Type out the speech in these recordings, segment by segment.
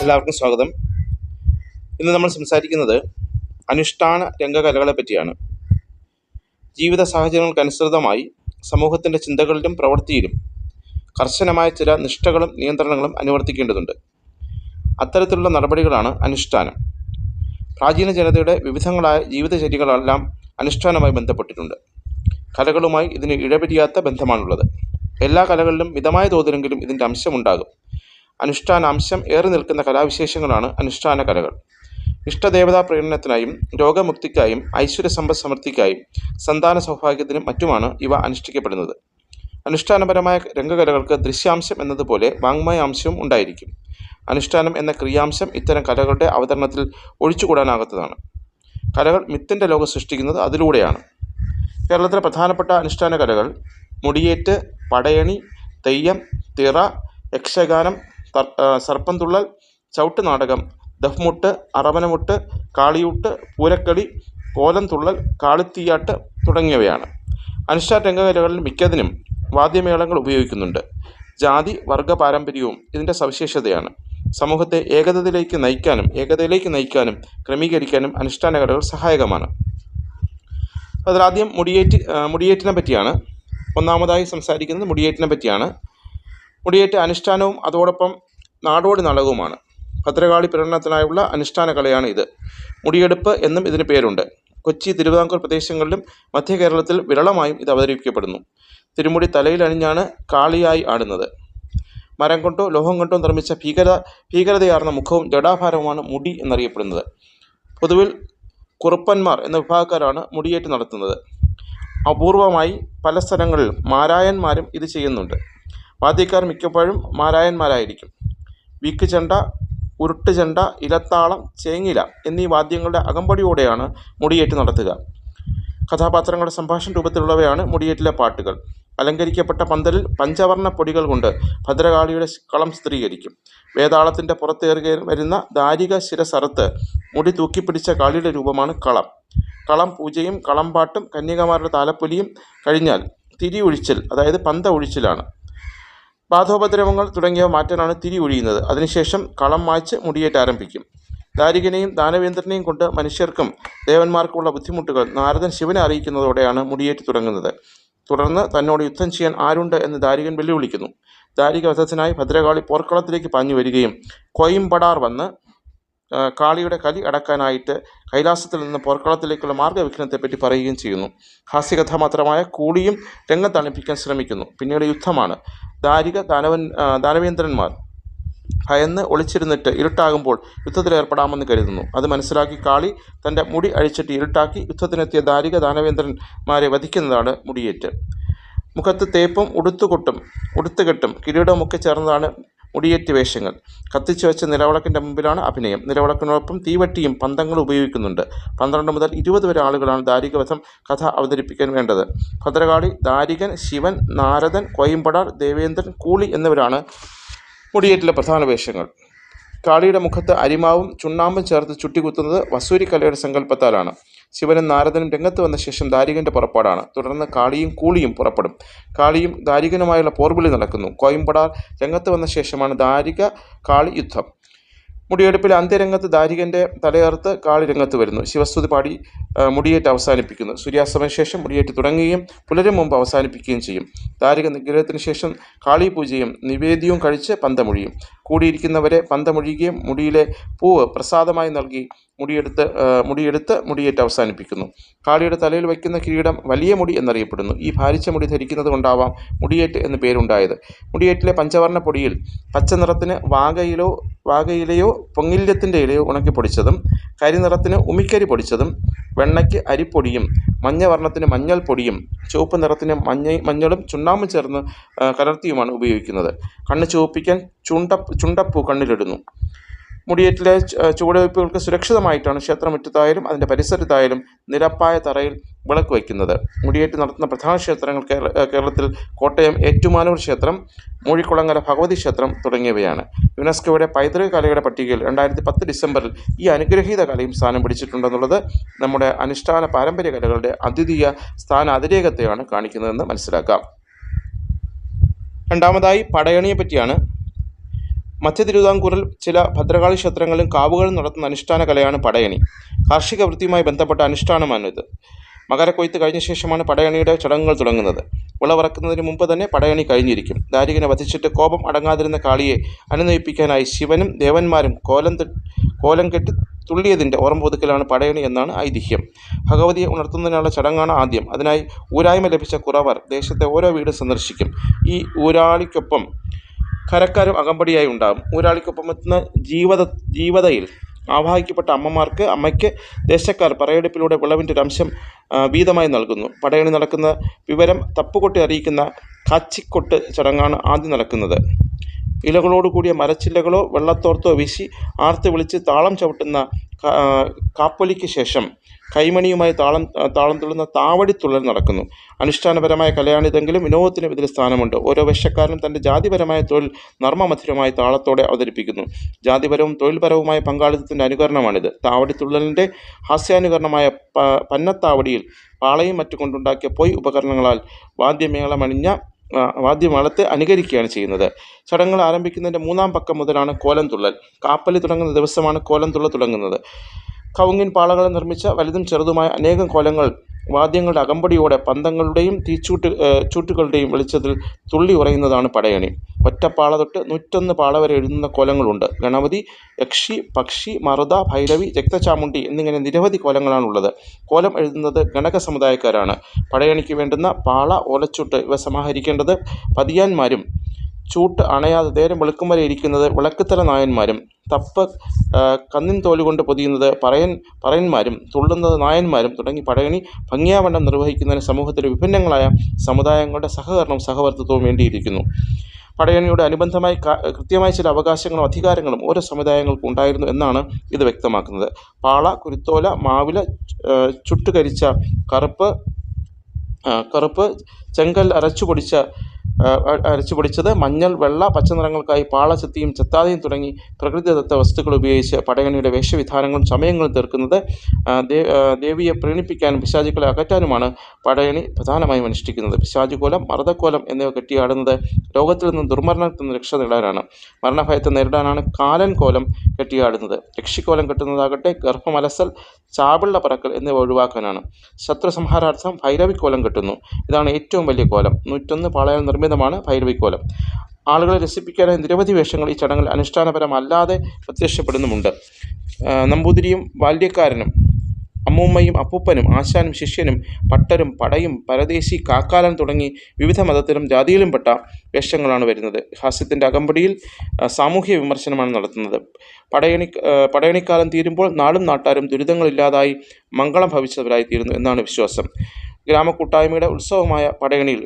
എല്ലാവർക്കും സ്വാഗതം. ഇന്ന് നമ്മൾ സംസാരിക്കുന്നത് അനുഷ്ഠാന രംഗകലകളെ പറ്റിയാണ്. ജീവിത സാഹചര്യങ്ങൾക്കനുസൃതമായി സമൂഹത്തിൻ്റെ ചിന്തകളിലും പ്രവൃത്തിയിലും കർശനമായ ചില നിഷ്ഠകളും നിയന്ത്രണങ്ങളും അനുവർത്തിക്കേണ്ടതുണ്ട്. അത്തരത്തിലുള്ള നടപടികളാണ് അനുഷ്ഠാനം. പ്രാചീന ജനതയുടെ വിവിധങ്ങളായ ജീവിതചര്യകളെല്ലാം അനുഷ്ഠാനവുമായി ബന്ധപ്പെട്ടിട്ടുണ്ട്. കലകളുമായി ഇതിന് ഇഴപിരിയാത്ത ബന്ധമാണുള്ളത്. എല്ലാ കലകളിലും മിതമായ തോതിലെങ്കിലും ഇതിൻ്റെ അംശമുണ്ടാകും. അനുഷ്ഠാന അംശം ഏറി നിൽക്കുന്ന കലാവിശേഷങ്ങളാണ് അനുഷ്ഠാന കലകൾ. ഇഷ്ടദേവതാ പ്രകടനത്തിനായും രോഗമുക്തിക്കായും ഐശ്വര്യസമ്പദ് സമൃദ്ധിക്കായും സന്താന സൗഭാഗ്യത്തിനും മറ്റുമാണ് ഇവ അനുഷ്ഠിക്കപ്പെടുന്നത്. അനുഷ്ഠാനപരമായ രംഗകലകൾക്ക് ദൃശ്യാംശം എന്നതുപോലെ വാങ്മയാംശവും ഉണ്ടായിരിക്കും. അനുഷ്ഠാനം എന്ന ക്രിയാംശം ഇത്തരം കലകളുടെ അവതരണത്തിൽ ഒഴിച്ചുകൂടാനാകാത്തതാണ്. കലകൾ മിത്തിൻ്റെ ലോകം സൃഷ്ടിക്കുന്നത് അതിലൂടെയാണ്. കേരളത്തിലെ പ്രധാനപ്പെട്ട അനുഷ്ഠാന കലകൾ മുടിയേറ്റ്, പടയണി, തെയ്യം, തിറ, യക്ഷഗാനം, സർപ്പംതുള്ളൽ, ചവിട്ട് നാടകം, ദഫ്മുട്ട്, അറവനമുട്ട്, കാളിയൂട്ട്, പൂരക്കളി, കോലം തുള്ളൽ, കാളിത്തീയാട്ട് തുടങ്ങിയവയാണ്. അനുഷ്ഠാന രംഗകലകളിൽ മിക്കതിനും വാദ്യമേളങ്ങൾ ഉപയോഗിക്കുന്നുണ്ട്. ജാതി വർഗ പാരമ്പര്യവും ഇതിൻ്റെ സവിശേഷതയാണ്. സമൂഹത്തെ ഏകതയിലേക്ക് നയിക്കാനും ക്രമീകരിക്കാനും അനുഷ്ഠാന കലകൾ സഹായകമാണ്. അതിലാദ്യം മുടിയേറ്റിനെ പറ്റിയാണ്. ഒന്നാമതായി സംസാരിക്കുന്നത് മുടിയേറ്റിനെ പറ്റിയാണ്. മുടിയേറ്റ് അനുഷ്ഠാനവും അതോടൊപ്പം നാടോടി നാടകവുമാണ്. ഭദ്രകാളി പ്രകടനത്തിനായുള്ള അനുഷ്ഠാന കലയാണ് ഇത്. മുടിയെടുപ്പ് എന്നും ഇതിന് പേരുണ്ട്. കൊച്ചി, തിരുവിതാംകൂർ പ്രദേശങ്ങളിലും മധ്യ കേരളത്തിൽ വിരളമായും ഇത് അവതരിപ്പിക്കപ്പെടുന്നു. തിരുമുടി തലയിൽ അണിഞ്ഞാണ് കാളിയായി ആടുന്നത്. മരം കൊണ്ടോ ലോഹം കൊണ്ടോ നിർമ്മിച്ച ഭീകരതയാർന്ന മുഖവും ജടാഭാരവുമാണ് മുടി എന്നറിയപ്പെടുന്നത്. പൊതുവിൽ കുറുപ്പന്മാർ എന്ന വിഭാഗക്കാരാണ് മുടിയേറ്റ് നടത്തുന്നത്. അപൂർവമായി പല സ്ഥലങ്ങളിലും മാരായന്മാരും ഇത് ചെയ്യുന്നുണ്ട്. വാദ്യക്കാർ മിക്കപ്പോഴും മാരായന്മാരായിരിക്കും. വീക്ക് ചെണ്ട, ഉരുട്ട് ചെണ്ട, ഇലത്താളം, ചേങ്ങില എന്നീ വാദ്യങ്ങളുടെ അകമ്പടിയോടെയാണ് മുടിയേറ്റ് നടത്തുക. കഥാപാത്രങ്ങളുടെ സംഭാഷണ രൂപത്തിലുള്ളവയാണ് മുടിയേറ്റിലെ പാട്ടുകൾ. അലങ്കരിക്കപ്പെട്ട പന്തലിൽ പഞ്ചവർണ്ണ പൊടികൾ കൊണ്ട് ഭദ്രകാളിയുടെ കളം ചിത്രീകരിക്കും. വേതാളത്തിൻ്റെ പുറത്തേറി വരുന്ന ദാരിക ശിരസറുത്ത് മുടി തൂക്കിപ്പിടിച്ച കാളിയുടെ രൂപമാണ് കളം. കളം പൂജയും കളംപാട്ടും കന്യകമാരുടെ താലപ്പൊലിയും കഴിഞ്ഞാൽ തിരി ഒഴിച്ചൽ, അതായത് പന്ത ഒഴിച്ചിലാണ്. ബാധോപദ്രവങ്ങൾ തുടങ്ങിയവ മാറ്റാനാണ് തിരി ഒഴിയുന്നത്. അതിനുശേഷം കളം മായ്ച്ച് മുടിയേറ്റ് ആരംഭിക്കും. ദാരികനെയും ദാനവേന്ദ്രനെയും കൊണ്ട് മനുഷ്യർക്കും ദേവന്മാർക്കുമുള്ള ബുദ്ധിമുട്ടുകൾ നാരദൻ ശിവനെ അറിയിക്കുന്നതോടെയാണ് മുടിയേറ്റ് തുടങ്ങുന്നത്. തുടർന്ന് തന്നോട് യുദ്ധം ചെയ്യാൻ ആരുണ്ട് എന്ന് ദാരികൻ വെല്ലുവിളിക്കുന്നു. ദാരിക വധത്തിനായി ഭദ്രകാളി പോർക്കളത്തിലേക്ക് പാഞ്ഞു വരികയും കോയിമ്പടാർ വന്ന് കാളിയുടെ കലി അടക്കാനായിട്ട് കൈലാസത്തിൽ നിന്ന് പോർക്കളത്തിലേക്കുള്ള മാർഗ്ഗവിഘ്നത്തെപ്പറ്റി പറയുകയും ചെയ്യുന്നു. ഹാസ്യകഥാപാത്രമായ കൂളിയും രംഗത്തണിപ്പിക്കാൻ ശ്രമിക്കുന്നു. പിന്നീട് യുദ്ധമാണ്. ദാരിക ദാനവേന്ദ്രന്മാർ ഭയന്ന് ഒളിച്ചിരുന്നിട്ട് ഇരുട്ടാകുമ്പോൾ യുദ്ധത്തിലേർപ്പെടാമെന്ന് കരുതുന്നു. അത് മനസ്സിലാക്കി കാളി തൻ്റെ മുടി അഴിച്ചിട്ട് ഇരുട്ടാക്കി യുദ്ധത്തിനെത്തിയ ദാരിക ദാനവേന്ദ്രന്മാരെ വധിക്കുന്നതാണ് മുടിയേറ്റ്. മുഖത്ത് തേപ്പും ഉടുത്തുകെട്ടും കിരീടവുമൊക്കെ ചേർന്നതാണ് മുടിയേറ്റ് വേഷങ്ങൾ. കത്തിച്ചു വെച്ച നിലവിളക്കിൻ്റെ മുമ്പിലാണ് അഭിനയം. നിലവിളക്കിനോടൊപ്പം തീവട്ടിയും പന്തങ്ങളും ഉപയോഗിക്കുന്നുണ്ട്. 12 മുതൽ 20 വരെ ആളുകളാണ് ദാരികവധം കഥ അവതരിപ്പിക്കാൻ വേണ്ടത്. ഭദ്രകാളി, ദാരികൻ, ശിവൻ, നാരദൻ, കോയിമ്പടാർ, ദേവേന്ദ്രൻ, കൂളി എന്നിവരാണ് മുടിയേറ്റിലെ പ്രധാന വേഷങ്ങൾ. കാളിയുടെ മുഖത്ത് അരിമാവും ചുണ്ണാമ്പും ചേർത്ത് ചുട്ടികുത്തുന്നത് വസൂരിക്കലയുടെ സങ്കല്പത്താലാണ്. ശിവനും നാരദനും രംഗത്ത് വന്ന ശേഷം ദാരികൻ്റെ പുറപ്പാടാണ്. തുടർന്ന് കാളിയും കൂളിയും പുറപ്പെടും. കാളിയും ദാരികനുമായുള്ള പോർവിളി നടക്കുന്നു. കോയിമ്പടാർ രംഗത്ത് വന്ന ശേഷമാണ് ദാരിക കാളി യുദ്ധം. മുടിയെടുപ്പിലെ അന്ത്യരംഗത്ത് ദാരികൻ്റെ തലയർത്ത് കാളി രംഗത്ത് വരുന്നു. ശിവസ്തുതി പാടി മുടിയേറ്റ് അവസാനിപ്പിക്കുന്നു. സൂര്യാസ്തമന ശേഷം മുടിയേറ്റ് തുടങ്ങുകയും പുലരും മുമ്പ് അവസാനിപ്പിക്കുകയും ചെയ്യും. ദാരിക നിഗ്രഹത്തിന് ശേഷം കാളി പൂജയും നിവേദ്യവും കഴിച്ച് പന്തമൊഴിയും. കൂടിയിരിക്കുന്നവരെ പന്തമൊഴിയുകയും മുടിയിലെ പൂവ് പ്രസാദമായി നൽകി മുടിയെടുത്ത് മുടിയേറ്റ് അവസാനിപ്പിക്കുന്നു. കാളിയുടെ തലയിൽ വയ്ക്കുന്ന കിരീടം വലിയ മുടി എന്നറിയപ്പെടുന്നു. ഈ ഭാരിച്ച മുടി ധരിക്കുന്നത് കൊണ്ടാവാം മുടിയേറ്റ് എന്ന് പേരുണ്ടായത്. മുടിയേറ്റിലെ പഞ്ചവർണ്ണ പൊടിയിൽ പച്ച നിറത്തിന് വാകയിലയോ പൊങ്ങില്യത്തിൻ്റെ ഇലയോ ഉണക്കി പൊടിച്ചതും, കരിനിറത്തിന് ഉമിക്കരി പൊടിച്ചതും, വെണ്ണയ്ക്ക് അരിപ്പൊടിയും, മഞ്ഞവർണ്ണത്തിന് മഞ്ഞൾ പൊടിയും, ചുവപ്പ് നിറത്തിന് മഞ്ഞളും ചുണ്ണാമ്പും ചേർന്ന് കലർത്തിയുമാണ് ഉപയോഗിക്കുന്നത്. കണ്ണ് ചുവപ്പിക്കാൻ ചുണ്ടപ്പൂ കണ്ണിലിടുന്നു. മുടിയേറ്റിലെ ചുവടുവയ്പ്പുകൾക്ക് സുരക്ഷിതമായിട്ടാണ് ക്ഷേത്രമുറ്റത്തായാലും അതിൻ്റെ പരിസരത്തായാലും നിരപ്പായ തറയിൽ വിളക്ക് വയ്ക്കുന്നത്. മുടിയേറ്റ് നടത്തുന്ന പ്രധാന ക്ഷേത്രങ്ങൾ കേരളത്തിൽ കോട്ടയം ഏറ്റുമാനൂർ ക്ഷേത്രം, മൂഴിക്കുളങ്ങര ഭഗവതി ക്ഷേത്രം തുടങ്ങിയവയാണ്. യുനെസ്കോയുടെ പൈതൃക കലയുടെ പട്ടികയിൽ 2010 ഡിസംബറിൽ ഈ അനുഗ്രഹീത കലയും സ്ഥാനം പിടിച്ചിട്ടുണ്ടെന്നുള്ളത് നമ്മുടെ അനുഷ്ഠാന പാരമ്പര്യ കലകളുടെ അദ്വിതീയ സ്ഥാനാതിരേകത്തെയാണ് കാണിക്കുന്നതെന്ന് മനസ്സിലാക്കാം. രണ്ടാമതായി പടയണിയെ പറ്റിയാണ്. മധ്യ തിരുവിതാംകൂറിൽ ചില ഭദ്രകാളി ക്ഷേത്രങ്ങളിലും കാവുകളിലും നടത്തുന്ന അനുഷ്ഠാന കലയാണ് പടയണി. കാർഷിക വൃത്തിയുമായി ബന്ധപ്പെട്ട അനുഷ്ഠാനമാണിത്. മകരക്കൊയ്ത്ത് കഴിഞ്ഞ ശേഷമാണ് പടയണിയുടെ ചടങ്ങുകൾ തുടങ്ങുന്നത്. വിളവിറക്കുന്നതിന് മുമ്പ് തന്നെ പടയണി കഴിഞ്ഞിരിക്കും. ദാരികനെ വധിച്ചിട്ട് കോപം അടങ്ങാതിരുന്ന കാളിയെ അനുനയിപ്പിക്കാനായി ശിവനും ദേവന്മാരും കോലം കെട്ടി തുള്ളിയതിൻ്റെ ഓർമ്മ പുതുക്കലാണ് പടയണി എന്നാണ് ഐതിഹ്യം. ഭഗവതിയെ ഉണർത്തുന്നതിനുള്ള ചടങ്ങാണ് ആദ്യം. അതിനായി ഊരായ്മ ലഭിച്ച കുറവർ ദേശത്തെ ഓരോ വീടും സന്ദർശിക്കും. ഈ ഊരാളിക്കൊപ്പം കരക്കാരും അകമ്പടിയായി ഉണ്ടാകും. ഊരാളിക്കൊപ്പം എത്തുന്ന ജീവതയിൽ ആവാഹിക്കപ്പെട്ട അമ്മയ്ക്ക് ദേശക്കാർ പറയെടുപ്പിലൂടെ വിളവിൻ്റെ ഒരു അംശം വീതമായി നൽകുന്നു. പടയണി നടക്കുന്ന വിവരം തപ്പുകൊട്ടി അറിയിക്കുന്ന കാച്ചിക്കൊട്ട് ചടങ്ങാണ് ആദ്യം നടക്കുന്നത്. ഇലകളോടുകൂടിയ മരച്ചില്ലകളോ വെള്ളത്തോർത്തോ വീശി ആർത്ത് വിളിച്ച് താളം ചവിട്ടുന്ന കാപ്പൊലിക്ക് ശേഷം കൈമണിയുമായി താളം തുള്ളുന്ന താവടിത്തുള്ളൽ നടക്കുന്നു. അനുഷ്ഠാനപരമായ കലയാണിതെങ്കിലും വിനോദത്തിനും ഇതിൽ സ്ഥാനമുണ്ട്. ഓരോ വേഷക്കാരനും തൻ്റെ ജാതിപരമായ തൊഴിൽ നർമ്മമധുരമായി താളത്തോടെ അവതരിപ്പിക്കുന്നു. ജാതിപരവും തൊഴിൽപരവുമായ പങ്കാളിത്തത്തിൻ്റെ അനുകരണമാണിത്. താവടിത്തുള്ളലിൻ്റെ ഹാസ്യാനുകരണമായ പന്നത്താവടിയിൽ പാളയും മറ്റു കൊണ്ടുണ്ടാക്കിയ പൊയ് ഉപകരണങ്ങളാൽ വാദ്യമേളത്തെ അനുകരിക്കുകയാണ് ചെയ്യുന്നത്. ചടങ്ങുകൾ ആരംഭിക്കുന്നതിൻ്റെ 3-ാം പക്കം മുതലാണ് കോലം തുള്ളൽ. കാപ്പലി തുടങ്ങുന്ന ദിവസമാണ് കോലം തുള്ളൽ തുടങ്ങുന്നത്. കവുങ്ങിൻ പാളകളെ നിർമ്മിച്ച വലുതും ചെറുതുമായ അനേകം കോലങ്ങൾ വാദ്യങ്ങളുടെ അകമ്പടിയോടെ പന്തങ്ങളുടെയും ചൂട്ടുകളുടെയും വെളിച്ചത്തിൽ തുള്ളി ഉറയുന്നതാണ് പടയണി. ഒറ്റപ്പാള തൊട്ട് 101 പാള വരെ എഴുതുന്ന കോലങ്ങളുണ്ട്. ഗണപതി, യക്ഷി, പക്ഷി, മറുത, ഭൈരവി, രക്തചാമുണ്ടി എന്നിങ്ങനെ നിരവധി കോലങ്ങളാണുള്ളത്. കോലം എഴുതുന്നത് ഗണക സമുദായക്കാരാണ്. പടയണിക്ക് വേണ്ടുന്ന പാള, ഓലച്ചൂട്ട് ഇവ സമാഹരിക്കേണ്ടത് പതിയാന്മാരും ചൂട്ട് അണയാതെ നേരം വെളുക്കും വരെ ഇരിക്കുന്നത് വിളക്കുത്തല നായന്മാരും തപ്പ് കന്നിൻ തോലുകൊണ്ട് പൊതിയുന്നത് പറയന്മാരും തുള്ളുന്നത് നായന്മാരും തുടങ്ങി പടയണി ഭംഗിയാവണ്ണം നിർവഹിക്കുന്നതിന് സമൂഹത്തിലെ വിഭിന്നങ്ങളായ സമുദായങ്ങളുടെ സഹകരണവും സഹവർത്തിത്വവും വേണ്ടിയിരിക്കുന്നു. പടയണിയുടെ അനുബന്ധമായി കൃത്യമായ ചില അവകാശങ്ങളും അധികാരങ്ങളും ഓരോ സമുദായങ്ങൾക്കും ഉണ്ടായിരുന്നു എന്നാണ് ഇത് വ്യക്തമാക്കുന്നത്. പാള, കുരുത്തോല, മാവില, ചുട്ടുകരിച്ച കറുപ്പ്, ചെങ്കൽ അരച്ചുപൊടിച്ചത്, മഞ്ഞൾ, വെള്ള, പച്ച നിറങ്ങൾക്കായി പാള, ചെത്തിയും ചെത്താതെയും തുടങ്ങി പ്രകൃതിദത്ത വസ്തുക്കൾ ഉപയോഗിച്ച് പടയണിയുടെ വേഷവിധാനങ്ങളും സമയങ്ങളും തീർക്കുന്നത് ദേവിയെ പ്രീണിപ്പിക്കാനും പിശാചുക്കളെ അകറ്റാനുമാണ് പടയണി പ്രധാനമായും അനുഷ്ഠിക്കുന്നത്. പിശാചുകോലം, മർദ്ദക്കോലം എന്നിവ കെട്ടിയാടുന്നത് രോഗത്തിൽ നിന്നും ദുർമരണത്തിൽ നിന്ന് രക്ഷ നേടാനാണ്. മരണഭയത്തെ നേരിടാനാണ് കാലൻ കോലം കെട്ടിയാടുന്നത്. യക്ഷിക്കോലം കെട്ടുന്നതാകട്ടെ ഗർഭമലസൽ, ചാപിള്ള പറക്കൽ എന്നിവ ഒഴിവാക്കാനാണ്. ശത്രു സംഹാരാർത്ഥം ഭൈരവിക്കോലം കെട്ടുന്നു. ഇതാണ് ഏറ്റവും വലിയ കോലം. 101 പാളയാൽ നിർമ്മിതമാണ് ഭൈരവിക്കോലം. ആളുകളെ രസിപ്പിക്കാനായി നിരവധി വേഷങ്ങൾ ഈ ചടങ്ങിൽ അനുഷ്ഠാനപരമല്ലാതെ പ്രത്യക്ഷപ്പെടുന്നുമുണ്ട്. നമ്പൂതിരിയും ബാല്യക്കാരനും അമ്മൂമ്മയും അപ്പൂപ്പനും ആശാനും ശിഷ്യനും പട്ടരും പടയും പരദേശി കാക്കാലൻ തുടങ്ങി വിവിധ മതത്തിലും ജാതിയിലും പെട്ട വേഷങ്ങളാണ് വരുന്നത്. ഹാസ്യത്തിൻ്റെ അകമ്പടിയിൽ സാമൂഹ്യ വിമർശനമാണ് നടത്തുന്നത്. പടയണിക്കാലം തീരുമ്പോൾ നാടും നാട്ടാരും ദുരിതങ്ങളില്ലാതായി മംഗളം ഭവിച്ചവരായിത്തീരുന്നു എന്നാണ് വിശ്വാസം. ഗ്രാമക്കൂട്ടായ്മയുടെ ഉത്സവമായ പടയണിയിൽ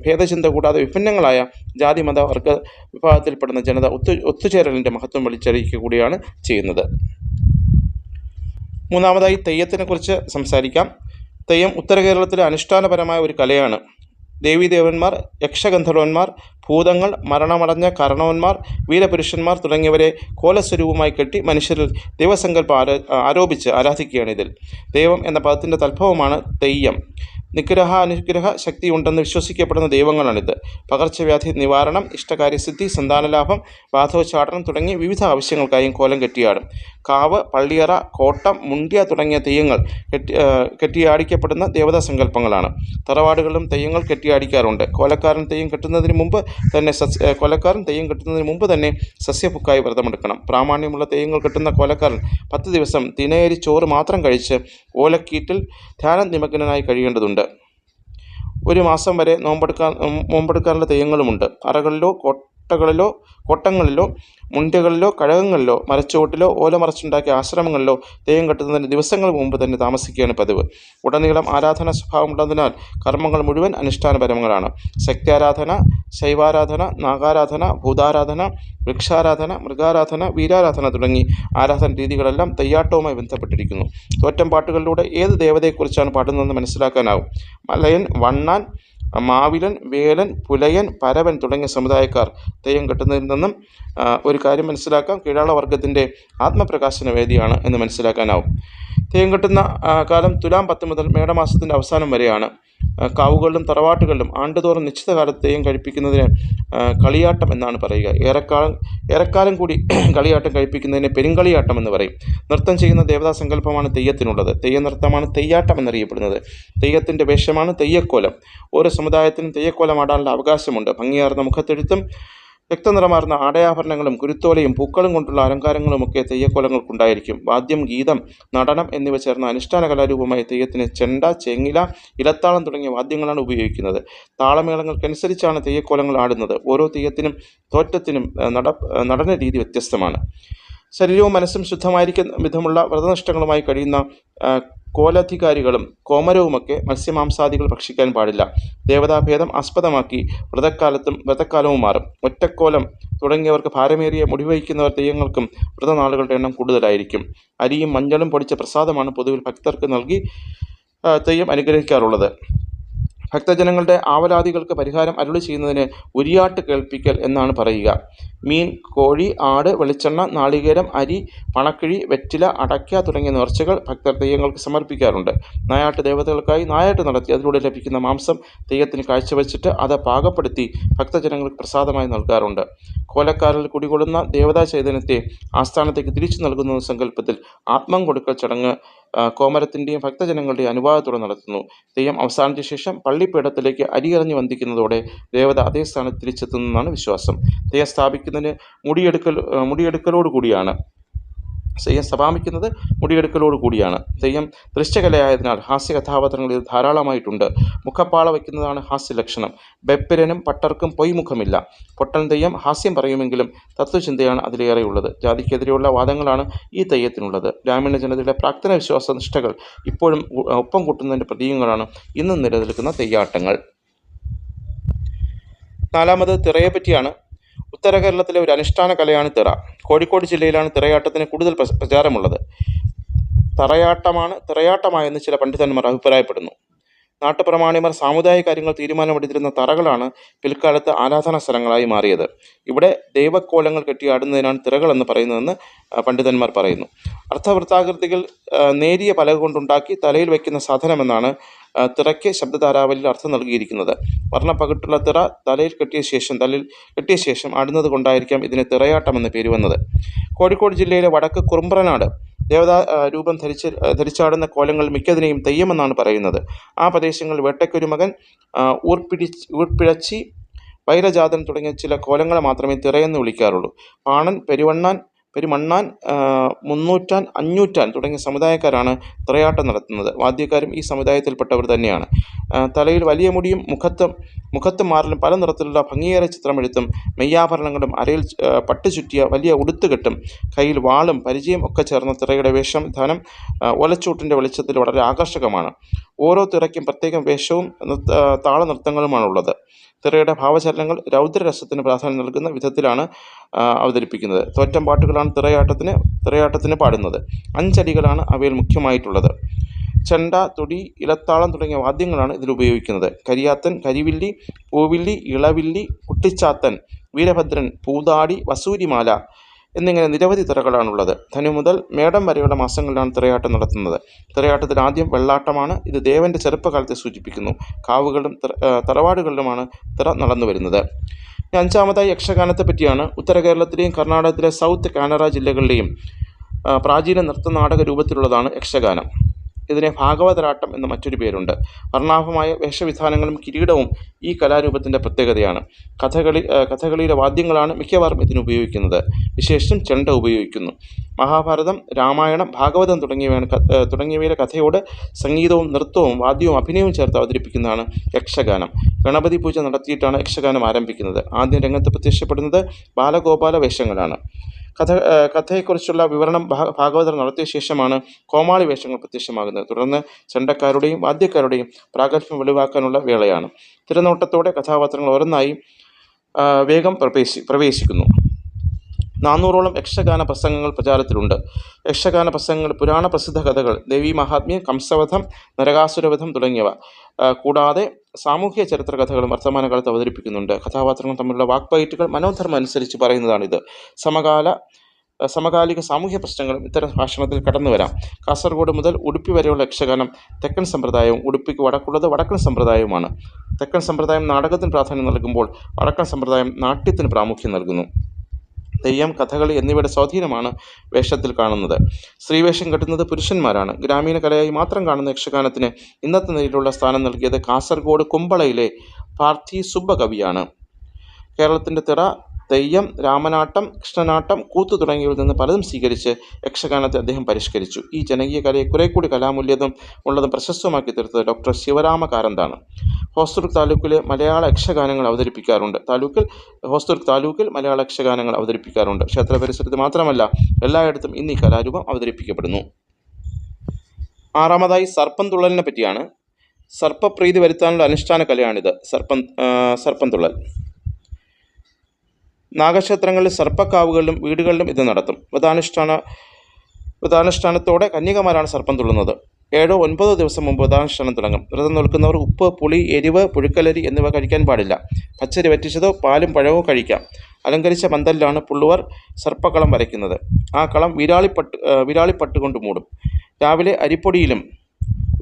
ഭേദചിന്ത കൂടാതെ വിഭിന്നങ്ങളായ ജാതി മത വർഗ വിഭാഗത്തിൽപ്പെടുന്ന ജനത ഒത്തുചേരലിൻ്റെ മഹത്വം വിളിച്ചറിയിക്കുക കൂടിയാണ് ചെയ്യുന്നത്. മൂന്നാമതായി തെയ്യത്തിനെക്കുറിച്ച് സംസാരിക്കാം. തെയ്യം ഉത്തര കേരളത്തിലെ അനുഷ്ഠാനപരമായ ഒരു കലയാണ്. ദേവീദേവന്മാർ, യക്ഷഗന്ധർവന്മാർ, ഭൂതങ്ങൾ, മരണമടഞ്ഞ കരണവന്മാർ, വീരപുരുഷന്മാർ തുടങ്ങിയവരെ കോലസ്വരൂപമായി കെട്ടി മനുഷ്യരിൽ ദൈവസങ്കല്പം ആരോപിച്ച് ആരാധിക്കുകയാണ് ഇതിൽ. ദൈവം എന്ന പദത്തിൻ്റെ തത്ഭവമാണ് തെയ്യം. അനുഗ്രഹ ശക്തിയുണ്ടെന്ന് വിശ്വസിക്കപ്പെടുന്ന ദൈവങ്ങളാണിത്. പകർച്ചവ്യാധി നിവാരണം, ഇഷ്ടകാര്യസിദ്ധി, സന്താനലാഭം, ബാധോച്ചാടനം തുടങ്ങി വിവിധ ആവശ്യങ്ങൾക്കായും കോലം കെട്ടിയാടും. കാവ്, പള്ളിയറ, കോട്ടം, മുണ്ടിയ തുടങ്ങിയ തെയ്യങ്ങൾ കെട്ടിയാടിക്കപ്പെടുന്ന ദേവതാ സങ്കല്പങ്ങളാണ്. തറവാടുകളിലും തെയ്യങ്ങൾ കെട്ടിയാടിക്കാറുണ്ട്. കൊലക്കാരൻ തെയ്യം കെട്ടുന്നതിന് മുമ്പ് തന്നെ സസ്യഭുക്കായി വ്രതമെടുക്കണം. പ്രാമാണ്യമുള്ള തെയ്യങ്ങൾ കെട്ടുന്ന കൊലക്കാരൻ 10 ദിവസം തിനയരി ചോറ് മാത്രം കഴിച്ച് ഓലക്കീറ്റിൽ ധ്യാന നിമഗ്നനായി കഴിയേണ്ടതുണ്ട്. 1 മാസം വരെ നോമ്പെടുക്കാനുള്ള തെയ്യങ്ങളുമുണ്ട്. അറകളിലോ കോട്ടങ്ങളിലോ മുണ്ടികളിലോ കഴകങ്ങളിലോ മരച്ചുവട്ടിലോ ഓല മറച്ചുണ്ടാക്കിയ ആശ്രമങ്ങളിലോ തെയ്യം കെട്ടുന്നതിന് ദിവസങ്ങൾ മുമ്പ് തന്നെ താമസിക്കുകയാണ് പതിവ്. ഉടനീളം ആരാധന സ്വഭാവമുള്ളതിനാൽ കർമ്മങ്ങൾ മുഴുവൻ അനുഷ്ഠാനപരങ്ങളാണ്. ശക്തിയാരാധന, ശൈവാരാധന, നാഗാരാധന, ഭൂതാരാധന, വൃക്ഷാരാധന, മൃഗാരാധന, വീരാരാധന തുടങ്ങി ആരാധന രീതികളെല്ലാം തെയ്യാട്ടവുമായി ബന്ധപ്പെട്ടിരിക്കുന്നു. തോറ്റംപാട്ടുകളിലൂടെ ഏത് ദേവതയെക്കുറിച്ചാണ് പാടുന്നതെന്ന് മനസ്സിലാക്കാനാവും. മലയൻ, വണ്ണാൻ, മാവിലൻ, വേലൻ, പുലയൻ, പരവൻ തുടങ്ങിയ സമുദായക്കാർ തെയ്യം കെട്ടുന്നതിൽ നിന്നും ഒരു കാര്യം മനസ്സിലാക്കാം. കീഴാള വർഗത്തിൻ്റെ ആത്മപ്രകാശന വേദിയാണ് എന്ന് മനസ്സിലാക്കാനാവും. തെയ്യം കെട്ടുന്ന കാലം തുലാം 10 മുതൽ മേടമാസത്തിൻ്റെ അവസാനം വരെയാണ്. കാവുകളിലും തറവാട്ടുകളിലും ആണ്ടുതോറും നിശ്ചിത കാലത്ത് തെയ്യം കഴിപ്പിക്കുന്നതിന് കളിയാട്ടം എന്നാണ് പറയുക. ഏറെക്കാലം കൂടി കളിയാട്ടം കഴിപ്പിക്കുന്നതിന് പെരുങ്കളിയാട്ടം എന്ന് പറയും. നൃത്തം ചെയ്യുന്ന ദേവതാ സങ്കല്പമാണ് തെയ്യത്തിനുള്ളത്. തെയ്യ നൃത്തമാണ് തെയ്യാട്ടം എന്നറിയപ്പെടുന്നത്. തെയ്യത്തിൻ്റെ വേഷമാണ് തെയ്യക്കോലം. ഓരോ സമുദായത്തിനും തെയ്യക്കോലം ആടാനുള്ള അവകാശമുണ്ട്. ഭംഗിയാർന്ന മുഖത്തെഴുത്തും വ്യക്തനിറമാർന്ന ആടയാഭരണങ്ങളും കുരുത്തോലയും പൂക്കളും കൊണ്ടുള്ള അലങ്കാരങ്ങളുമൊക്കെ തെയ്യക്കോലങ്ങൾക്കുണ്ടായിരിക്കും. വാദ്യം, ഗീതം, നടനം എന്നിവ ചേർന്ന അനുഷ്ഠാന കലാരൂപമായ തെയ്യത്തിന് ചെണ്ട, ചെങ്ങില, ഇലത്താളം തുടങ്ങിയ വാദ്യങ്ങളാണ് ഉപയോഗിക്കുന്നത്. താളമേളങ്ങൾക്കനുസരിച്ചാണ് തെയ്യക്കോലങ്ങൾ ആടുന്നത്. ഓരോ തെയ്യത്തിനും തോറ്റത്തിനും നടന രീതി വ്യത്യസ്തമാണ്. ശരീരവും മനസ്സും ശുദ്ധമായിരിക്കുന്ന വിധമുള്ള വ്രതനിഷ്ഠങ്ങളുമായി കഴിയുന്ന കോലധികാരികളും കോമരവുമൊക്കെ മത്സ്യമാംസാദികൾ ഭക്ഷിക്കാൻ പാടില്ല. ദേവതാഭേദം ആസ്പദമാക്കി വ്രതക്കാലവും മാറും. ഒറ്റക്കോലം തുടങ്ങിയവർക്ക് ഭാരമേറിയ മുടിവഹിക്കുന്നവർ തെയ്യങ്ങൾക്കും വ്രതനാളുകളുടെ എണ്ണം കൂടുതലായിരിക്കും. അരിയും മഞ്ഞളും പൊടിച്ച പ്രസാദമാണ് പൊതുവിൽ ഭക്തർക്ക് നൽകി തെയ്യം അനുഗ്രഹിക്കാറുള്ളത്. ഭക്തജനങ്ങളുടെ ആവലാതികൾക്ക് പരിഹാരം അരുളി ചെയ്യുന്നതിന് ഉരിയാട്ട് കേൾപ്പിക്കൽ എന്നാണ് പറയുക. മീൻ, കോഴി, ആട്, വെളിച്ചെണ്ണ, നാളികേരം, അരി, പണക്കിഴി, വെറ്റില, അടയ്ക്ക തുടങ്ങിയ നേർച്ചകൾ ഭക്തർ തെയ്യങ്ങൾക്ക് സമർപ്പിക്കാറുണ്ട്. നായാട്ട് ദേവതകൾക്കായി നായാട്ട് നടത്തി അതിലൂടെ ലഭിക്കുന്ന മാംസം തെയ്യത്തിന് കാഴ്ചവെച്ചിട്ട് അത് പാകപ്പെടുത്തി ഭക്തജനങ്ങൾക്ക് പ്രസാദമായി നൽകാറുണ്ട്. കോലക്കാരിൽ കുടികൊള്ളുന്ന ദേവതാ ചൈതന്യത്തെ ആസ്ഥാനത്തേക്ക് തിരിച്ചു നൽകുന്ന സങ്കല്പത്തിൽ ആത്മം കൊടുക്കൽ ചടങ്ങ് കോമരത്തിൻ്റെയും ഭക്തജനങ്ങളുടെയും അനുവാദത്തോടെ നടത്തുന്നു. തെയ്യം അവസാനിച്ച ശേഷം പള്ളിപ്പീഠത്തിലേക്ക് അരിയെറിഞ്ഞ് വന്ദിക്കുന്നതോടെ ദേവത അതേ സ്ഥാനത്ത് തിരിച്ചെത്തുന്നതാണ് വിശ്വാസം. തെയ്യം സ്ഥാപിക്കുന്നതിന് മുടിയെടുക്കലോടുകൂടിയാണ്. മുടിയെടുക്കലോടുകൂടിയാണ്. തെയ്യം ദൃശ്യകലയായതിനാൽ ഹാസ്യ കഥാപാത്രങ്ങൾ ഇത് ധാരാളമായിട്ടുണ്ട്. മുഖപ്പാള വയ്ക്കുന്നതാണ് ഹാസ്യലക്ഷണം. ബെപ്പിരനും പട്ടർക്കും പൊയ്മുഖമില്ല. പൊട്ടൻ തെയ്യം ഹാസ്യം പറയുമെങ്കിലും തത്വചിന്തയാണ് അതിലേറെയുള്ളത്. ജാതിക്കെതിരെയുള്ള വാദങ്ങളാണ് ഈ തെയ്യത്തിനുള്ളത്. ഗ്രാമീണ ജനതയുടെ പ്രാക്തന വിശ്വാസ നിഷ്ഠകൾ ഇപ്പോഴും ഒപ്പം കൂട്ടുന്നതിൻ്റെ പ്രതീകങ്ങളാണ് ഇന്നും നിലനിൽക്കുന്ന തെയ്യാട്ടങ്ങൾ. നാലാമത് തിറയെപ്പറ്റിയാണ്. ഉത്തര കേരളത്തിലെ ഒരു അനുഷ്ഠാന കലയാണ് തിറ. കോഴിക്കോട് ജില്ലയിലാണ് തിറയാട്ടത്തിന് കൂടുതൽ പ്രചാരമുള്ളത്. തറയാട്ടമാണ് തിറയാട്ടമായെന്ന് ചില പണ്ഡിതന്മാർ അഭിപ്രായപ്പെടുന്നു. നാട്ടുപ്രമാണിമാർ സാമുദായിക കാര്യങ്ങൾ തീരുമാനമെടുത്തിരുന്ന തറകളാണ് പിൽക്കാലത്ത് ആരാധനാ സ്ഥലങ്ങളായി മാറിയത്. ഇവിടെ ദൈവക്കോലങ്ങൾ കെട്ടിയാടുന്നതിനാണ് തിറകളെന്ന് പറയുന്നതെന്ന് പണ്ഡിതന്മാർ പറയുന്നു. അർത്ഥവൃത്താകൃതികൾ നേരിയ പലക കൊണ്ടുണ്ടാക്കി തലയിൽ വയ്ക്കുന്ന സാധനമെന്നാണ് തിറയ്ക്ക് ശബ്ദധാരാവലിയിൽ അർത്ഥം നൽകിയിരിക്കുന്നത്. വർണ്ണപ്പകിട്ടുള്ള തിറ തലയിൽ കെട്ടിയ ശേഷം ആടുന്നത് കൊണ്ടായിരിക്കാം ഇതിന് തിറയാട്ടം എന്ന പേര് വന്നത്. കോഴിക്കോട് ജില്ലയിലെ വടക്ക് കുറുമ്പ്രനാട് ദേവതാ രൂപം ധരിച്ചാടുന്ന കോലങ്ങൾ മിക്കതിനെയും തെയ്യമെന്നാണ് പറയുന്നത്. ആ പ്രദേശങ്ങളിൽ വേട്ടയ്ക്കൊരുമകൻ, ഊർപ്പിഴച്ചി, വൈരജാതൻ തുടങ്ങിയ ചില കോലങ്ങളെ മാത്രമേ തിറയെന്ന് വിളിക്കാറുള്ളൂ. പാണൻ, പെരുമണ്ണാൻ, മുന്നൂറ്റാൻ, അഞ്ഞൂറ്റാൻ തുടങ്ങിയ സമുദായക്കാരാണ് തിറയാട്ടം നടത്തുന്നത്. വാദ്യക്കാരും ഈ സമുദായത്തിൽപ്പെട്ടവർ തന്നെയാണ്. തലയിൽ വലിയ മുടിയും മുഖത്തും മാറിലും പല നിറത്തിലുള്ള ഭംഗിയേറെ ചിത്രമെഴുത്തും മെയ്യാഭരണങ്ങളും അരയിൽ പട്ട് ചുറ്റിയ വലിയ ഉടുത്തുകെട്ടും കയ്യിൽ വാളും പരിചയം ഒക്കെ ചേർന്ന തിറയുടെ വേഷവിധാനം ഓലച്ചൂട്ടിൻ്റെ വെളിച്ചത്തിൽ വളരെ ആകർഷകമാണ്. ഓരോ തിറയ്ക്കും പ്രത്യേകം വേഷവും താളനൃത്തങ്ങളുമാണുള്ളത്. തിറയുടെ ഭാവചലനങ്ങൾ രൗദ്രരസത്തിന് പ്രാധാന്യം നൽകുന്ന വിധത്തിലാണ് അവതരിപ്പിക്കുന്നത്. തോറ്റം പാട്ടുകളാണ് തിറയാട്ടത്തിന് പാടുന്നത്. 5 അടികളാണ് അവയിൽ മുഖ്യമായിട്ടുള്ളത്. ചെണ്ട, തുടി, ഇലത്താളം തുടങ്ങിയ വാദ്യങ്ങളാണ് ഇതിൽ ഉപയോഗിക്കുന്നത്. കരിയാത്തൻ, കരിവില്ലി, പൂവില്ലി, ഇളവില്ലി, കുട്ടിച്ചാത്തൻ, വീരഭദ്രൻ, പൂതാടി, വസൂരിമാല എന്നിങ്ങനെ നിരവധി തിറകളാണുള്ളത്. ധനു മുതൽ മേടം വരെയുള്ള മാസങ്ങളിലാണ് തിറയാട്ടം നടത്തുന്നത്. തിറയാട്ടത്തിൽ ആദ്യം വെള്ളാട്ടമാണ്. ഇത് ദേവൻ്റെ ചെറുപ്പകാലത്തെ സൂചിപ്പിക്കുന്നു. കാവുകളിലും തറവാടുകളിലുമാണ് തിറ നടന്നു വരുന്നത്. 5-ാമതായി യക്ഷഗാനത്തെ പറ്റിയാണ്. ഉത്തര കേരളത്തിലെയും കർണാടകത്തിലെ സൗത്ത് കാനറ ജില്ലകളിലെയും പ്രാചീന നൃത്തനാടക രൂപത്തിലുള്ളതാണ് യക്ഷഗാനം. ഇതിനെ ഭാഗവതരാട്ടം എന്ന മറ്റൊരു പേരുണ്ട്. വർണ്ണാഭമായ വേഷവിധാനങ്ങളും കിരീടവും ഈ കലാരൂപത്തിൻ്റെ പ്രത്യേകതയാണ്. കഥകളിയിലെ വാദ്യങ്ങളാണ് മിക്കവാറും ഇതിന് ഉപയോഗിക്കുന്നത്. വിശേഷിച്ചും ചെണ്ട ഉപയോഗിക്കുന്നു. മഹാഭാരതം, രാമായണം, ഭാഗവതം തുടങ്ങിയവയിലെ കഥയോട് സംഗീതവും നൃത്തവും വാദ്യവും അഭിനയവും ചേർത്ത് അവതരിപ്പിക്കുന്നതാണ് യക്ഷഗാനം. ഗണപതി പൂജ നടത്തിയിട്ടാണ് യക്ഷഗാനം ആരംഭിക്കുന്നത്. ആദ്യം രംഗത്ത് പ്രത്യക്ഷപ്പെടുന്നത് ബാലഗോപാല വേഷങ്ങളാണ്. കഥയെക്കുറിച്ചുള്ള വിവരണം ഭാഗവതർ നടത്തിയ ശേഷമാണ് കോമാളി വേഷങ്ങൾ പ്രത്യക്ഷമാകുന്നത്. തുടർന്ന് ചെണ്ടക്കാരുടെയും വാദ്യക്കാരുടെയും പ്രാഗൽഭ്യം വെളിവാക്കാനുള്ള വേളയാണ്. തിരനോട്ടത്തോടെ കഥാപാത്രങ്ങൾ ഓരോന്നായി വേഗം പ്രവേശിക്കുന്നു. 400ഓളം യക്ഷഗാന പ്രസംഗങ്ങൾ പ്രചാരത്തിലുണ്ട്. യക്ഷഗാന പ്രസംഗങ്ങൾ പുരാണ പ്രസിദ്ധ കഥകൾ, ദേവീ മഹാത്മ്യം, കംസവധം, നരകാസുരവധം തുടങ്ങിയവ കൂടാതെ സാമൂഹ്യ ചരിത്ര കഥകളും വർത്തമാനകാലത്ത് അവതരിപ്പിക്കുന്നുണ്ട്. കഥാപാത്രങ്ങൾ തമ്മിലുള്ള വാക്പയറ്റുകൾ മനോധർമ്മം അനുസരിച്ച് പറയുന്നതാണിത്. സമകാല സമകാലിക സാമൂഹ്യ പ്രശ്നങ്ങളും ഇത്തരം ഭാഷണത്തിൽ കടന്നു വരാം. കാസർഗോഡ് മുതൽ ഉടുപ്പി വരെയുള്ള യക്ഷഗാനം തെക്കൻ സമ്പ്രദായവും ഉടുപ്പിക്ക് വടക്കുള്ളത് വടക്കൻ സമ്പ്രദായവുമാണ്. തെക്കൻ സമ്പ്രദായം നാടകത്തിന് പ്രാധാന്യം നൽകുമ്പോൾ വടക്കൻ സമ്പ്രദായം നാട്യത്തിന് പ്രാമുഖ്യം നൽകുന്നു. തെയ്യം, കഥകളി എന്നിവയുടെ സ്വാധീനമാണ് വേഷത്തിൽ കാണുന്നത്. സ്ത്രീവേഷം കെട്ടുന്നത് പുരുഷന്മാരാണ്. ഗ്രാമീണ കലയായി മാത്രം കാണുന്ന യക്ഷഗാനത്തിന് ഇന്നത്തെ നിലയിലുള്ള സ്ഥാനം നൽകിയത് കാസർഗോഡ് കുമ്പളയിലെ പാർത്ഥി സുബ്ബ കവിയാണ്. കേരളത്തിൻ്റെ തിറ, തെയ്യം, രാമനാട്ടം, കൃഷ്ണനാട്ടം, കൂത്ത് തുടങ്ങിയവയിൽ നിന്ന് പലതും സ്വീകരിച്ച് യക്ഷഗാനത്തെ അദ്ദേഹം പരിഷ്കരിച്ചു. ഈ ജനകീയ കലയെ കുറെ കൂടി കലാമൂല്യതും ഉള്ളതും പ്രശസ്തമാക്കി തീർത്തത് ഡോക്ടർ ശിവരാമ കാരന്താണ്. ഹോസ്ദുർഗ് താലൂക്കിലെ മലയാള യക്ഷഗാനങ്ങൾ അവതരിപ്പിക്കാറുണ്ട്. ഹോസ്ദുർഗ് താലൂക്കിൽ മലയാള യക്ഷഗാനങ്ങൾ അവതരിപ്പിക്കാറുണ്ട്. ക്ഷേത്ര പരിസരത്ത് മാത്രമല്ല, എല്ലായിടത്തും ഇന്ന് ഈ കലാരൂപം അവതരിപ്പിക്കപ്പെടുന്നു. ആറാമതായി സർപ്പം തുള്ളലിനെ പറ്റിയാണ്. സർപ്പപ്രീതി വരുത്താനുള്ള അനുഷ്ഠാന കലയാണിത്. സർപ്പം തുള്ളൽ നാഗക്ഷേത്രങ്ങളിൽ സർപ്പക്കാവുകളിലും വീടുകളിലും ഇത് നടത്തും. വ്രതാനുഷ്ഠാനത്തോടെ കന്യകമാരാണ് സർപ്പം തുള്ളുന്നത്. 7 or 9 ദിവസം മുമ്പ് വ്രതാനുഷ്ഠാനം തുടങ്ങും. വ്രതം നിൽക്കുന്നവർ ഉപ്പ്, പുളി, എരിവ്, പുഴുക്കലരി എന്നിവ കഴിക്കാൻ പാടില്ല. പച്ചരി വറ്റിച്ചതോ പാലും പഴവോ കഴിക്കാം. അലങ്കരിച്ച പന്തലിലാണ് പുള്ളുവർ സർപ്പക്കളം വരയ്ക്കുന്നത്. ആ കളം വീരാളിപ്പട്ട് കൊണ്ട് മൂടും. രാവിലെ അരിപ്പൊടിയിലും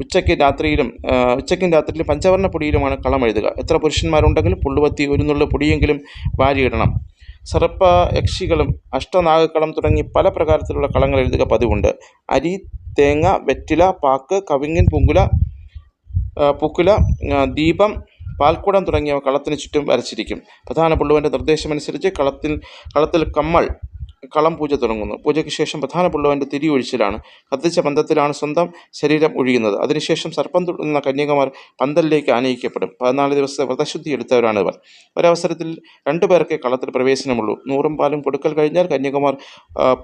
ഉച്ചയ്ക്കും രാത്രിയിലും പഞ്ചവർണ്ണ പൊടിയിലുമാണ് കളം എഴുതുക. എത്ര പുരുഷന്മാരുണ്ടെങ്കിലും പുള്ളുവത്തി ഒരു നുള്ളു പൊടിയെങ്കിലും വാരിയിടണം. സർപ്പ യക്ഷികളും അഷ്ടനാഗക്കളം തുടങ്ങി പല പ്രകാരത്തിലുള്ള കളങ്ങൾ എഴുതുക പതിവുണ്ട്. അരി, തേങ്ങ, വെറ്റില, പാക്ക്, കവിങ്ങിൻ, പൂക്കുല, ദീപം, പാൽക്കുടം തുടങ്ങിയവ കളത്തിന് ചുറ്റും വരച്ചിരിക്കും. പ്രധാന പുള്ളുവൻ്റെ നിർദ്ദേശമനുസരിച്ച് കളത്തിൽ കളം പൂജ തുടങ്ങുന്നു. പൂജയ്ക്ക് ശേഷം പ്രധാന പുള്ളുവൻ്റെ തിരി ഒഴിച്ചിലാണ്. കത്തിച്ച പന്തത്തിലാണ് സ്വന്തം ശരീരം ഒഴിയുന്നത്. അതിനുശേഷം സർപ്പം തുള്ളുന്ന കന്യകമാർ പന്തലിലേക്ക് ആനയിക്കപ്പെടും. 14 ദിവസത്തെ വ്രതശുദ്ധി എടുത്തവരാണ് ഇവർ. ഒരവസരത്തിൽ 2 പേർക്കേ കളത്തിൽ പ്രവേശനമുള്ളൂ. 100 പാലും കൊടുക്കൽ കഴിഞ്ഞാൽ കന്യകമാർ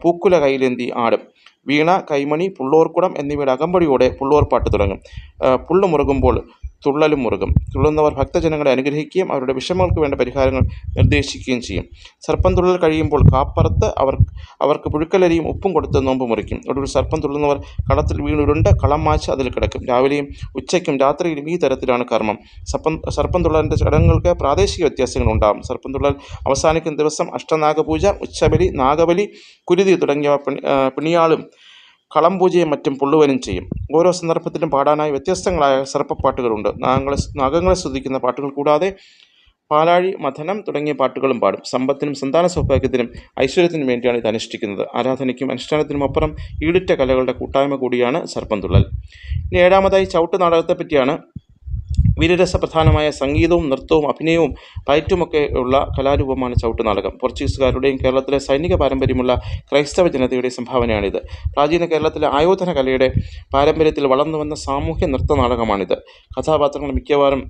പൂക്കുല കൈയിലേന്തി ആടും. വീണ, കൈമണി, പുള്ളോർക്കുടം എന്നിവയുടെ അകമ്പടിയോടെ പുള്ളോർപ്പാട്ട് തുടങ്ങും. പുള്ളു മുറുകുമ്പോൾ തുള്ളലും മുറുകും. തുള്ളുന്നവർ ഭക്തജനങ്ങളെ അനുഗ്രഹിക്കുകയും അവരുടെ വിഷമങ്ങൾക്ക് വേണ്ട പരിഹാരങ്ങൾ നിർദ്ദേശിക്കുകയും ചെയ്യും. സർപ്പം തുള്ളൽ കഴിയുമ്പോൾ കാപ്പറത്ത് അവർക്ക് പുഴുക്കലരിയും ഉപ്പും കൊടുത്ത് നോമ്പ് മുറിക്കും. ഒടുവിൽ സർപ്പം തുള്ളുന്നവർ കളത്തിൽ വീണുരുണ്ട് കളം മാച്ച് അതിൽ കിടക്കും. രാവിലെയും ഉച്ചയ്ക്കും രാത്രിയിലും ഈ തരത്തിലാണ് കർമ്മം. സർപ്പം തുള്ളലിൻ്റെ ചടങ്ങുകൾക്ക് പ്രാദേശിക വ്യത്യാസങ്ങൾ ഉണ്ടാകും. സർപ്പം തുള്ളൽ അവസാനിക്കുന്ന ദിവസം അഷ്ടനാഗപൂജ, ഉച്ചബലി, നാഗബലി, കുരുതി തുടങ്ങിയവ പിണിയാളും കളം പൂജയും മറ്റും പുള്ളുവനും ചെയ്യും. ഓരോ സന്ദർഭത്തിലും പാടാനായി വ്യത്യസ്തങ്ങളായ സർപ്പപ്പാട്ടുകളുണ്ട്. നാഗങ്ങളെ സ്തുതിക്കുന്ന പാട്ടുകൾ കൂടാതെ പാലാഴി, മഥനം തുടങ്ങിയ പാട്ടുകളും പാടും. സമ്പത്തിനും സന്താന സൗഭാഗ്യത്തിനും ഐശ്വര്യത്തിനും വേണ്ടിയാണ് ഇത് അനുഷ്ഠിക്കുന്നത്. ആരാധനയ്ക്കും അനുഷ്ഠാനത്തിനും അപ്പുറം ഈടിറ്റ കലകളുടെ കൂട്ടായ്മ കൂടിയാണ് സർപ്പം തുള്ളൽ. ഇനി 7ാമതായി ചവിട്ട് നാടകത്തെപ്പറ്റിയാണ്. വീരരസപ്രധാനമായ സംഗീതവും നൃത്തവും അഭിനയവും പയറ്റുമൊക്കെ ഉള്ള കലാരൂപമാണ് ചവിട്ടുനാടകം. പോർച്ചുഗീസുകാരുടെയും കേരളത്തിലെ സൈനിക പാരമ്പര്യമുള്ള ക്രൈസ്തവ ജനതയുടെയും സംഭാവനയാണിത്. പ്രാചീന കേരളത്തിലെ ആയോധന കലയുടെ പാരമ്പര്യത്തിൽ വളർന്നു വന്ന സാമൂഹ്യ നൃത്തനാടകമാണിത്. കഥാപാത്രങ്ങൾ മിക്കവാറും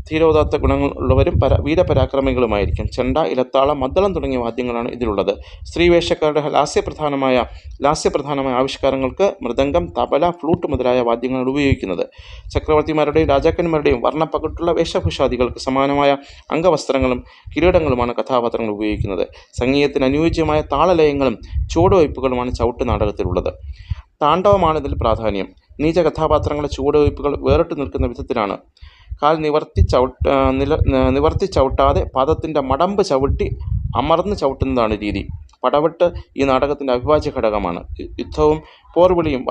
ധീരോദാത്ത ഗുണങ്ങൾ ഉള്ളവരും വീരപരാക്രമികളുമായിരിക്കും. ചെണ്ട, ഇലത്താളം, മദ്ദളം തുടങ്ങിയ വാദ്യങ്ങളാണ് ഇതിലുള്ളത്. സ്ത്രീവേഷക്കാരുടെ ലാസ്യപ്രധാനമായ ആവിഷ്കാരങ്ങൾക്ക് മൃദംഗം, തബല, ഫ്ലൂട്ട് മുതലായ വാദ്യങ്ങളാണ് ഉപയോഗിക്കുന്നത്. ചക്രവർത്തിമാരുടെയും രാജാക്കന്മാരുടെയും വർണ്ണപ്പകിട്ടുള്ള വേഷഭൂഷാദികൾക്ക് സമാനമായ അംഗവസ്ത്രങ്ങളും കിരീടങ്ങളുമാണ് കഥാപാത്രങ്ങൾ ഉപയോഗിക്കുന്നത്. സംഗീതത്തിന് അനുയോജ്യമായ താളലയങ്ങളും ചുവടുവയ്പ്പുകളുമാണ് ചവിട്ട് നാടകത്തിലുള്ളത്. താണ്ഡവമാണ് ഇതിൽ പ്രാധാന്യം. നീച കഥാപാത്രങ്ങളുടെ ചുവടുവയ്പ്പുകൾ വേറിട്ട് നിൽക്കുന്ന വിധത്തിലാണ്. കാൽ നിവർത്തി ചവിട്ടാതെ പാദത്തിൻ്റെ മടമ്പ് ചവിട്ടി അമർന്ന് ചവിട്ടുന്നതാണ് രീതി. പടവെട്ട് ഈ നാടകത്തിൻ്റെ അവിഭാജ്യ ഘടകമാണ്. യുദ്ധവും പോർവിളിയും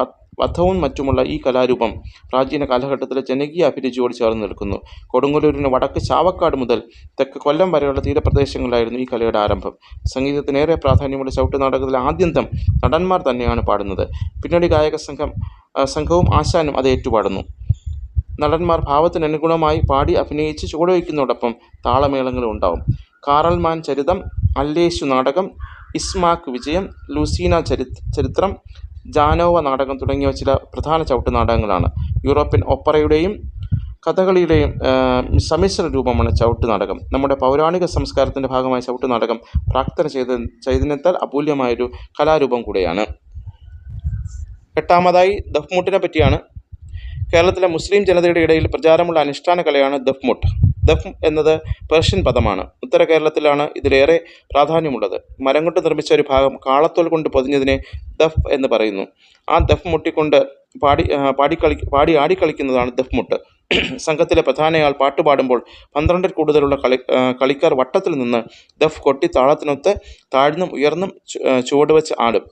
വധവും മറ്റുമുള്ള ഈ കലാരൂപം പ്രാചീന കാലഘട്ടത്തിലെ ജനകീയ അഭിരുചിയോട് ചേർന്ന് നിൽക്കുന്നു. കൊടുങ്ങല്ലൂരിന് വടക്ക് ചാവക്കാട് മുതൽ തെക്ക് കൊല്ലം വരെയുള്ള തീരപ്രദേശങ്ങളിലായിരുന്നു ഈ കലയുടെ ആരംഭം. സംഗീതത്തിനേറെ പ്രാധാന്യമുള്ള ചവിട്ട് നാടകത്തിലെ ആദ്യന്തം നടന്മാർ തന്നെയാണ് പാടുന്നത്. പിന്നണി ഗായക സംഘവും ആശാനും അത് ഏറ്റുപാടുന്നു. നടന്മാർ ഭാവത്തിനനുഗുണമായി പാടി അഭിനയിച്ച് ചുവടുവയ്ക്കുന്നതോടൊപ്പം താളമേളങ്ങളും ഉണ്ടാവും. കാറൽമാൻ ചരിതം, അല്ലേശു നാടകം, ഇസ്മാക്ക് വിജയം, ലൂസീന ചരിത്രം, ജാനോവ നാടകം തുടങ്ങിയവ ചില പ്രധാന ചവിട്ട് നാടകങ്ങളാണ്. യൂറോപ്യൻ ഓപ്പറയുടെയും കഥകളിയുടെയും സമ്മിശ്ര രൂപമാണ് ചവിട്ട് നാടകം. നമ്മുടെ പൗരാണിക സംസ്കാരത്തിൻ്റെ ഭാഗമായ ചവിട്ട് നാടകം പ്രാക്തന ചൈതന്യത്താൽ അപൂല്യമായൊരു കലാരൂപം കൂടെയാണ്. 8ാമതായി ദഫ്മുട്ടിനെ പറ്റിയാണ്. കേരളത്തിലെ മുസ്ലിം ജനതയുടെ ഇടയിൽ പ്രചാരമുള്ള അനുഷ്ഠാന കലയാണ് ദഫ്മുട്ട്. ദഫ് എന്നത് പേർഷ്യൻ പദമാണ്. ഉത്തര കേരളത്തിലാണ് ഇതിലേറെ പ്രാധാന്യമുള്ളത്. മരം കൊണ്ട് നിർമ്മിച്ച ഒരു ഭാഗം കാളത്തോൽ കൊണ്ട് പൊതിഞ്ഞതിനെ ദഫ് എന്ന് പറയുന്നു. ആ ദഫ് മുട്ടിക്കൊണ്ട് പാടി ആടിക്കളിക്കുന്നതാണ് ദഫ്മുട്ട്. സംഘത്തിലെ പ്രധാനയാൾ പാട്ടുപാടുമ്പോൾ 12 കൂടുതലുള്ള കളിക്കാർ വട്ടത്തിൽ നിന്ന് ദഫ് കൊട്ടി താളത്തിനൊത്ത് താഴ്ന്നും ഉയർന്നും ചുവടുവെച്ച് ആടും.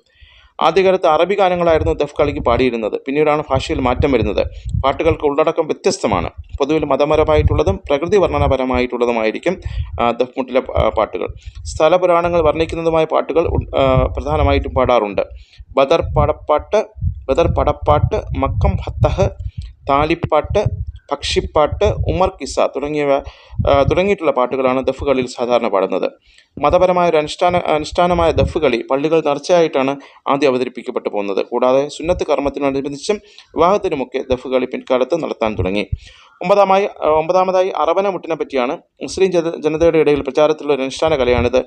ആദ്യകാലത്ത് അറബി ഗാനങ്ങളായിരുന്നു ദഫ് കളിക്ക് പാടിയിരുന്നത്. പിന്നീടാണ് ഭാഷയിൽ മാറ്റം വരുന്നത്. പാട്ടുകൾക്ക് ഉള്ളടക്കം വ്യത്യസ്തമാണ്. പൊതുവിൽ മതപരമായിട്ടുള്ളതും പ്രകൃതി വർണ്ണനപരമായിട്ടുള്ളതുമായിരിക്കും ദഫ് മുട്ടിലെ പാട്ടുകൾ. സ്ഥലപുരാണങ്ങൾ വർണ്ണിക്കുന്നതുമായ പാട്ടുകൾ പ്രധാനമായിട്ടും പാടാറുണ്ട്. ബദർ പടപ്പാട്ട്, മക്കം ഫത്തഹ്, താലിപ്പാട്ട്, പക്ഷിപ്പാട്ട്, ഉമർ കിസ തുടങ്ങിയിട്ടുള്ള പാട്ടുകളാണ് ദഫ് കളിയിൽ സാധാരണ പാടുന്നത്. മതപരമായ ഒരു അനുഷ്ഠാനമായ ദഫ് കളി പള്ളികൾ നേർച്ചയായിട്ടാണ് ആദ്യം അവതരിപ്പിക്കപ്പെട്ടു പോകുന്നത്. കൂടാതെ സുന്നത്ത് കർമ്മത്തിനോടനുബന്ധിച്ചും വിവാഹത്തിനുമൊക്കെ ദഫ് കളി പിൻകാലത്ത് നടത്താൻ തുടങ്ങി. ഒമ്പതാമതായി അറബന മുട്ടിനെ പറ്റിയാണ്. മുസ്ലിം ജനതയുടെ ഇടയിൽ പ്രചാരത്തിലുള്ള ഒരു അനുഷ്ഠാന കലയാണിത്.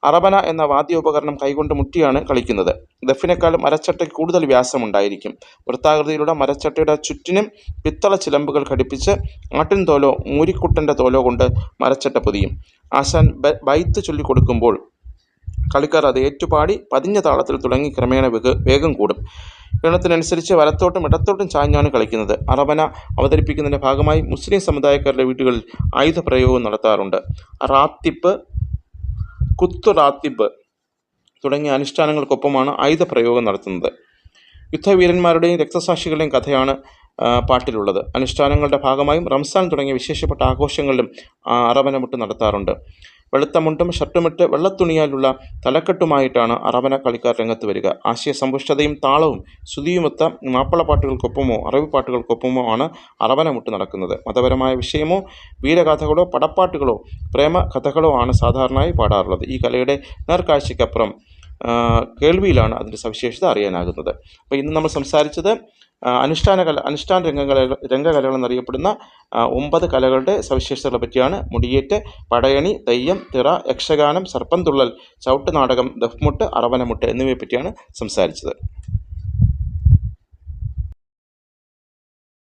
അറബന എന്ന വാദ്യോപകരണം കൈകൊണ്ട് മുട്ടിയാണ് കളിക്കുന്നത്. ദഫിനേക്കാളും മരച്ചട്ടയ്ക്ക് കൂടുതൽ വ്യാസമുണ്ടായിരിക്കും. വൃത്താകൃതിയിലുള്ള മരച്ചട്ടയുടെ ചുറ്റിനും പിത്തള ചിലമ്പുകൾ ഘടിപ്പിച്ച് ആട്ടിൻ തോലോ മൂരിക്കുട്ടൻ്റെ തോലോ കൊണ്ട് മരച്ചട്ട പൊതിയും. ആശാൻ ബൈത്ത് ചൊല്ലിക്കൊടുക്കുമ്പോൾ കളിക്കാർ അത് ഏറ്റുപാടി പതിഞ്ഞ താളത്തിൽ തുടങ്ങി ക്രമേണ വേഗം കൂടും. എണ്ണത്തിനനുസരിച്ച് വലത്തോട്ടും ഇടത്തോട്ടും ചാഞ്ഞാണ് കളിക്കുന്നത്. അറബന അവതരിപ്പിക്കുന്നതിൻ്റെ ഭാഗമായി മുസ്ലിം സമുദായക്കാരുടെ വീടുകളിൽ ആയുധപ്രയോഗം നടത്താറുണ്ട്. റാത്തിപ്പ്, കുത്തുറാത്തിബ് തുടങ്ങിയ അനുഷ്ഠാനങ്ങൾക്കൊപ്പമാണ് ആയുധപ്രയോഗം നടത്തുന്നത്. യുദ്ധവീരന്മാരുടെയും രക്തസാക്ഷികളുടെയും കഥയാണ് പാട്ടിലുള്ളത്. അനുഷ്ഠാനങ്ങളുടെ ഭാഗമായും റംസാൻ തുടങ്ങിയ വിശേഷപ്പെട്ട ആഘോഷങ്ങളിലും അറബന മുട്ട് നടത്താറുണ്ട്. വെളുത്ത മുണ്ടും ഷർട്ടുമിട്ട് വെള്ളത്തുണിയാലുള്ള തലക്കെട്ടുമായിട്ടാണ് അറബന കളിക്കാർ രംഗത്ത് വരിക. ആശയസമ്പുഷ്ടതയും താളവും ശ്രുതിയുമൊത്ത മാപ്പിളപ്പാട്ടുകൾക്കൊപ്പമോ അറബി പാട്ടുകൾക്കൊപ്പമോ ആണ് അറബന മുട്ട് നടക്കുന്നത്. മതപരമായ വിഷയമോ വീരഗാഥകളോ പടപ്പാട്ടുകളോ പ്രേമകഥകളോ ആണ് സാധാരണയായി പാടാറുള്ളത്. ഈ കലയുടെ നേർക്കാഴ്ചയ്ക്കപ്പുറം കേൾവിയിലാണ് അതിൻ്റെ സവിശേഷത അറിയാനാകുന്നത്. അപ്പോൾ ഇന്ന് നമ്മൾ സംസാരിച്ചത് അനുഷ്ഠാന രംഗകലകൾ എന്നറിയപ്പെടുന്ന 9 കലകളുടെ സവിശേഷതകളെ പറ്റിയാണ്. മുടിയേറ്റ്, പടയണി, തെയ്യം, തിറ, യക്ഷഗാനം, സർപ്പംതുള്ളൽ, ചവിട്ട് നാടകം, ദഫ്മുട്ട്, അറബനമുട്ട് എന്നിവയെ പറ്റിയാണ് സംസാരിച്ചത്.